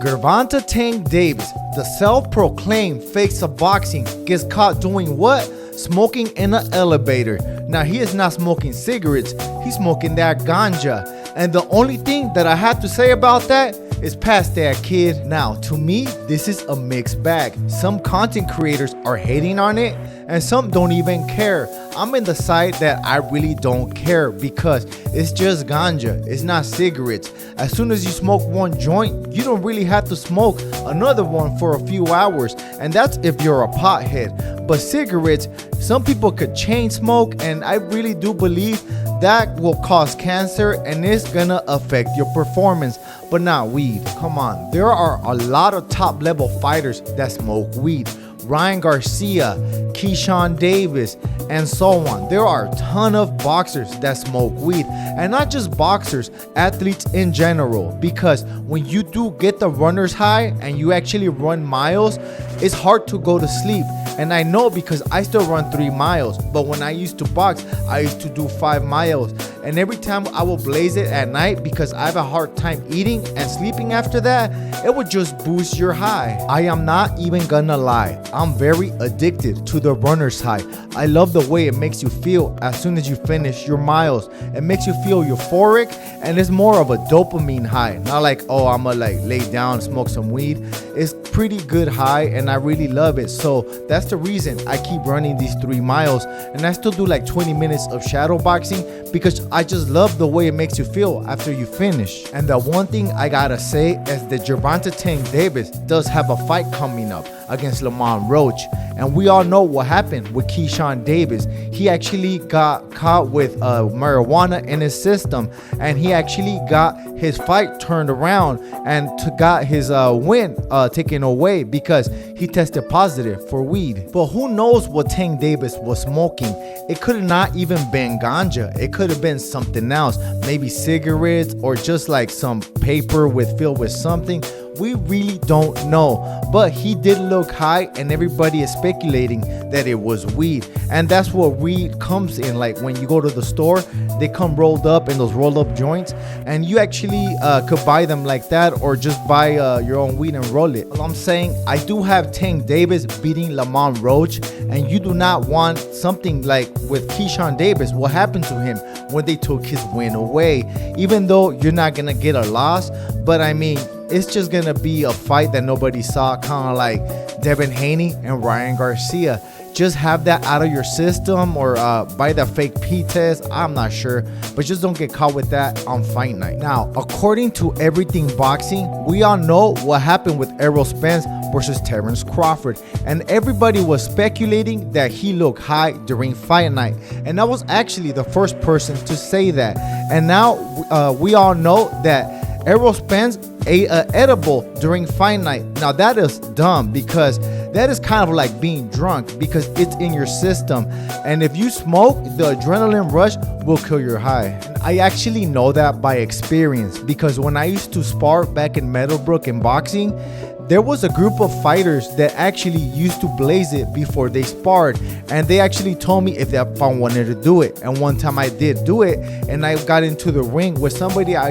Gervonta Tank Davis, the self-proclaimed face of boxing, gets caught doing what? Smoking in an elevator. Now he is not smoking cigarettes, he's smoking that ganja. And the only thing that I have to say about that is pass that, kid. Now, to me, this is a mixed bag. Some content creators are hating on it, and some don't even care. I'm in the side that I really don't care because it's just ganja, it's not cigarettes. As soon as you smoke one joint, you don't really have to smoke another one for a few hours, and that's if you're a pothead. But cigarettes, some people could chain smoke, and I really do believe that will cause cancer and it's gonna affect your performance. But not weed, come on. There are a lot of top level fighters that smoke weed. Ryan Garcia, Keyshawn Davis, and so on. There are a ton of boxers that smoke weed, and not just boxers, athletes in general, because when you do get the runner's high and you actually run miles, it's hard to go to sleep. And I know because I still run 3 miles, but when I used to box, I used to do 5 miles. And every time I will blaze it at night because I have a hard time eating and sleeping after that, it would just boost your high. I am not even gonna lie, I'm very addicted to the runner's high. I love the way it makes you feel as soon as you finish your miles. It makes you feel euphoric, and it's more of a dopamine high. Not like, oh, I'm gonna like lay down and smoke some weed. It's pretty good high, and I really love it. So that's the reason I keep running these 3 miles, and I still do like 20 minutes of shadow boxing because I just love the way it makes you feel after you finish. And the one thing I gotta say is that Gervonta Tank Davis does have a fight coming up against Lamont Roach, and we all know what happened with Keyshawn Davis. He actually got caught with marijuana in his system, and he actually got his fight turned around and got his win taken away because he tested positive for weed. But who knows what Tank Davis was smoking? It could have not even been ganja. It could have been something else, maybe cigarettes or just like some paper filled with something. We really don't know, but he did look high, and everybody is speculating that it was weed. And that's what weed comes in. Like when you go to the store, they come rolled up in those rolled up joints, and you actually could buy them like that, or just buy your own weed and roll it. Well, I'm saying I do have Tank Davis beating Lamont Roach, and you do not want something like with Keyshawn Davis, what happened to him when they took his win away. Even though you're not gonna get a loss, but I mean, it's just gonna be a fight that nobody saw, kind of like Devin Haney and Ryan Garcia. Just have that out of your system, or buy the fake P test. I'm not sure, but just don't get caught with that on fight night. Now, according to Everything Boxing, we all know what happened with Errol Spence versus Terrence Crawford, and everybody was speculating that he looked high during fight night, and I was actually the first person to say that. And now we all know that Errol Spence ate an edible during fight night. Now that is dumb, because that is kind of like being drunk, because it's in your system, and if you smoke, the adrenaline rush will kill your high. And I actually know that by experience, because when I used to spar back in Meadowbrook in boxing, there was a group of fighters that actually used to blaze it before they sparred, and they actually told me if I wanted to do it. And one time I did do it, and I got into the ring with somebody I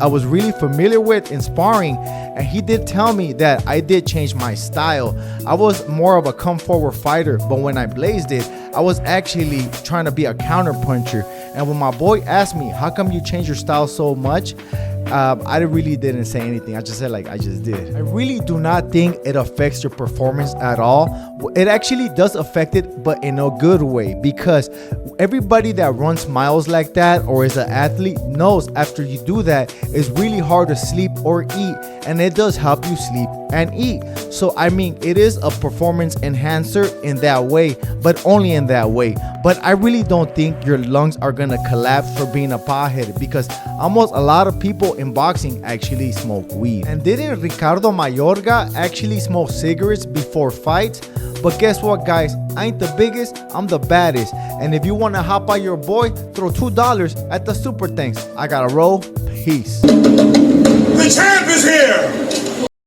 was really familiar with in sparring, and he did tell me that I did change my style. I was more of a come forward fighter, but when I blazed it, I was actually trying to be a counter puncher. And when my boy asked me, how come you changed your style so much? I really didn't say anything. I just said like I just did. I really do not think it affects your performance at all. It actually does affect it, but in a good way, because everybody that runs miles like that or is an athlete knows after you do that, it's really hard to sleep or eat, and it does help you sleep and eat. So I mean, it is a performance enhancer in that way, but only in that way. But I really don't think your lungs are gonna collapse for being a pothead, because almost a lot of people in boxing actually smoke weed. And didn't Ricardo Mayorga actually smoke cigarettes before fights? But guess what, guys? I ain't the biggest, I'm the baddest. And if you want to hop on your boy, throw $2 at the super thanks. I gotta roll. Peace. The champ is here.